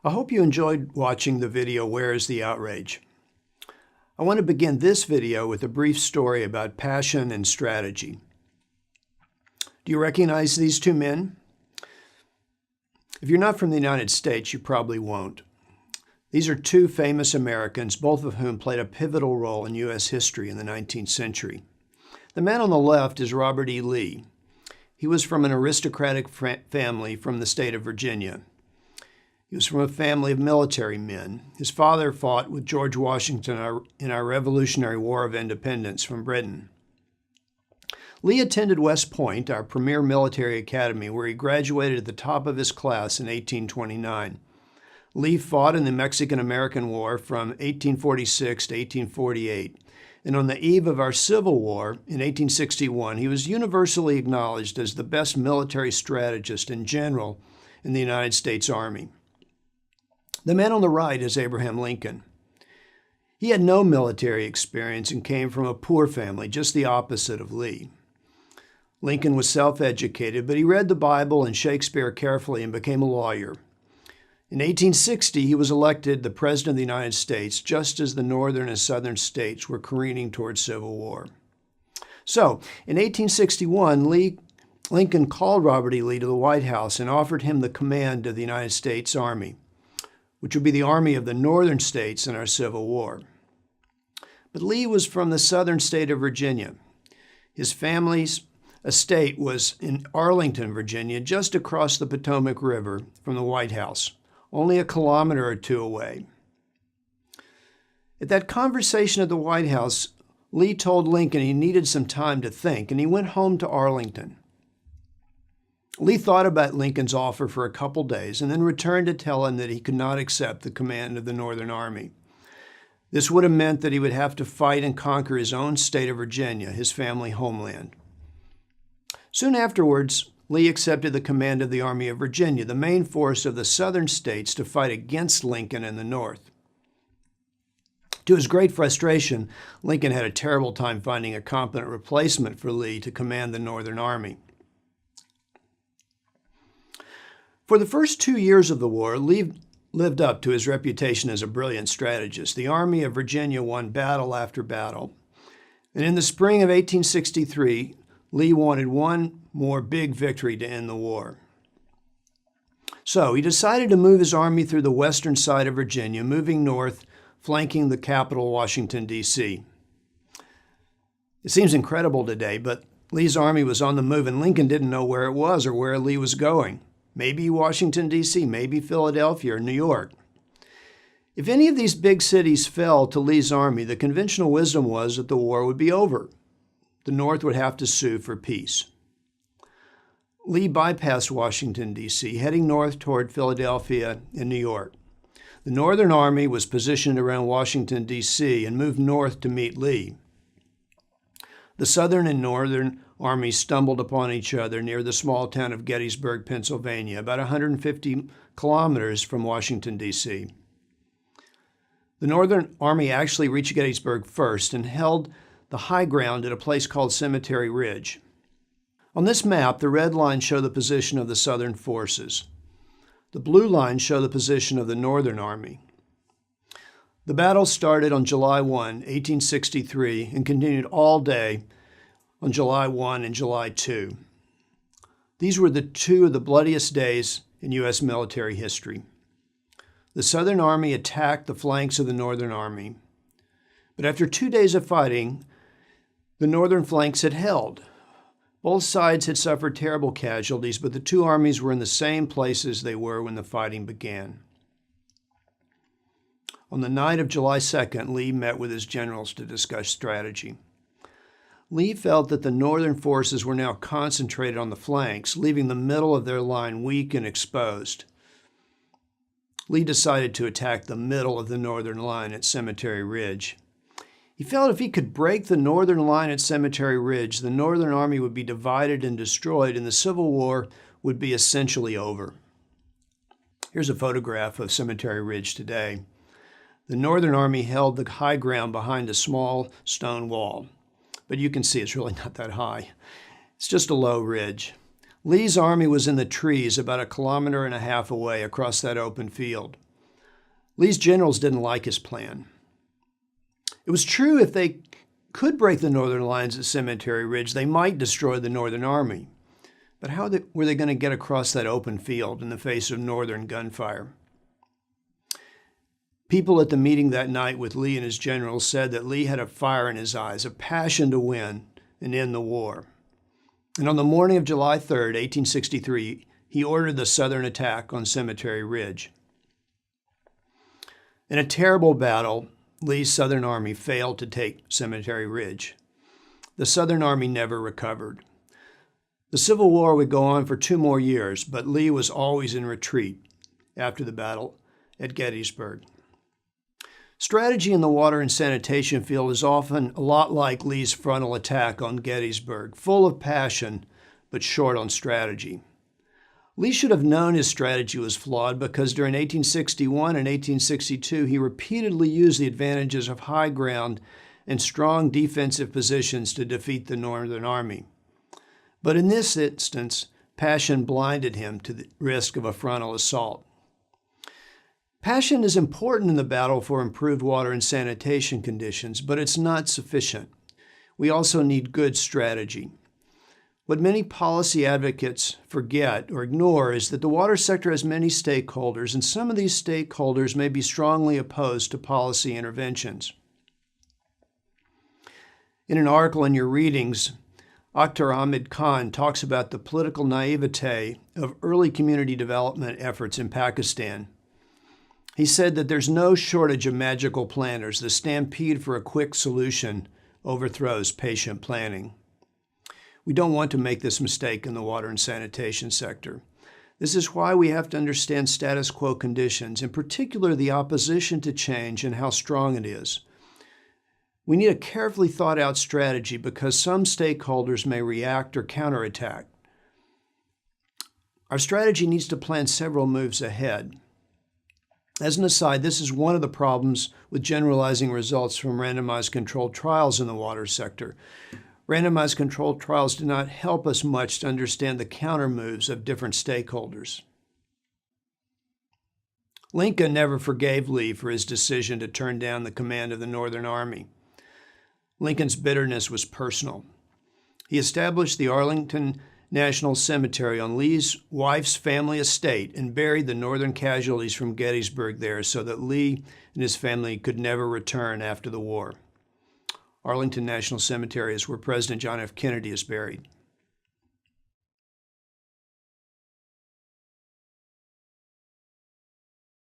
I hope you enjoyed watching the video, Where is the Outrage? I want to begin this video with a brief story about passion and strategy. Do you recognize these two men? If you're not from the United States, you probably won't. These are two famous Americans, both of whom played a pivotal role in U.S. history in the 19th century. The man on the left is Robert E. Lee. He was from an aristocratic family from the state of Virginia. He was from a family of military men. His father fought with George Washington in our Revolutionary War of Independence from Britain. Lee attended West Point, our premier military academy, where he graduated at the top of his class in 1829. Lee fought in the Mexican-American War from 1846 to 1848. And on the eve of our Civil War in 1861, he was universally acknowledged as the best military strategist and general in the United States Army. The man on the right is Abraham Lincoln. He had no military experience and came from a poor family, just the opposite of Lee. Lincoln was self-educated, but he read the Bible and Shakespeare carefully and became a lawyer. In 1860, he was elected the President of the United States, just as the northern and southern states were careening towards civil war. So, in 1861, Lincoln called Robert E. Lee to the White House and offered him the command of the United States Army, which would be the army of the northern states in our Civil War. But Lee was from the southern state of Virginia. His family's estate was in Arlington, Virginia, just across the Potomac River from the White House, only a kilometer or two away. At that conversation at the White House, Lee told Lincoln he needed some time to think, and he went home to Arlington. Lee thought about Lincoln's offer for a couple days and then returned to tell him that he could not accept the command of the Northern Army. This would have meant that he would have to fight and conquer his own state of Virginia, his family homeland. Soon afterwards, Lee accepted the command of the Army of Virginia, the main force of the southern states, to fight against Lincoln in the North. To his great frustration, Lincoln had a terrible time finding a competent replacement for Lee to command the Northern Army. For the first 2 years of the war, Lee lived up to his reputation as a brilliant strategist. The Army of Virginia won battle after battle. And in the spring of 1863, Lee wanted one more big victory to end the war. So he decided to move his army through the western side of Virginia, moving north, flanking the capital, Washington, D.C. It seems incredible today, but Lee's army was on the move, and Lincoln didn't know where it was or where Lee was going. Maybe Washington, D.C., maybe Philadelphia or New York. If any of these big cities fell to Lee's army, the conventional wisdom was that the war would be over. The North would have to sue for peace. Lee bypassed Washington, D.C., heading north toward Philadelphia and New York. The Northern Army was positioned around Washington, D.C., and moved north to meet Lee. The Southern and Northern armies stumbled upon each other near the small town of Gettysburg, Pennsylvania, about 150 kilometers from Washington, D.C. The Northern Army actually reached Gettysburg first and held the high ground at a place called Cemetery Ridge. On this map, the red lines show the position of the Southern forces. The blue lines show the position of the Northern Army. The battle started on July 1, 1863, and continued all day on July 1 and July 2. These were two of the bloodiest days in U.S. military history. The Southern Army attacked the flanks of the Northern Army. But after 2 days of fighting, the northern flanks had held. Both sides had suffered terrible casualties, but the two armies were in the same places they were when the fighting began. On the night of July 2nd, Lee met with his generals to discuss strategy. Lee felt that the northern forces were now concentrated on the flanks, leaving the middle of their line weak and exposed. Lee decided to attack the middle of the northern line at Cemetery Ridge. He felt if he could break the northern line at Cemetery Ridge, the Northern Army would be divided and destroyed, and the Civil War would be essentially over. Here's a photograph of Cemetery Ridge today. The Northern Army held the high ground behind a small stone wall, but you can see it's really not that high. It's just a low ridge. Lee's army was in the trees about 1.5 kilometers away across that open field. Lee's generals didn't like his plan. It was true if they could break the northern lines at Cemetery Ridge, they might destroy the Northern Army. But how were they going to get across that open field in the face of Northern gunfire? People at the meeting that night with Lee and his generals said that Lee had a fire in his eyes, a passion to win and end the war. And on the morning of July 3rd, 1863, he ordered the Southern attack on Cemetery Ridge. In a terrible battle, Lee's Southern Army failed to take Cemetery Ridge. The Southern Army never recovered. The Civil War would go on for 2 more years, but Lee was always in retreat after the battle at Gettysburg. Strategy in the water and sanitation field is often a lot like Lee's frontal attack on Gettysburg, full of passion, but short on strategy. Lee should have known his strategy was flawed because during 1861 and 1862, he repeatedly used the advantages of high ground and strong defensive positions to defeat the Northern Army. But in this instance, passion blinded him to the risk of a frontal assault. Passion is important in the battle for improved water and sanitation conditions, but it's not sufficient. We also need good strategy. What many policy advocates forget or ignore is that the water sector has many stakeholders, and some of these stakeholders may be strongly opposed to policy interventions. In an article in your readings, Akhtar Ahmed Khan talks about the political naivete of early community development efforts in Pakistan. He said that there's no shortage of magical planners. The stampede for a quick solution overthrows patient planning. We don't want to make this mistake in the water and sanitation sector. This is why we have to understand status quo conditions, in particular the opposition to change and how strong it is. We need a carefully thought out strategy because some stakeholders may react or counterattack. Our strategy needs to plan several moves ahead. As an aside, this is one of the problems with generalizing results from randomized controlled trials in the water sector. Randomized controlled trials do not help us much to understand the counter moves of different stakeholders. Lincoln never forgave Lee for his decision to turn down the command of the Northern Army. Lincoln's bitterness was personal. He established the Arlington National Cemetery on Lee's wife's family estate and buried the Northern casualties from Gettysburg there so that Lee and his family could never return after the war. Arlington National Cemetery is where President John F. Kennedy is buried.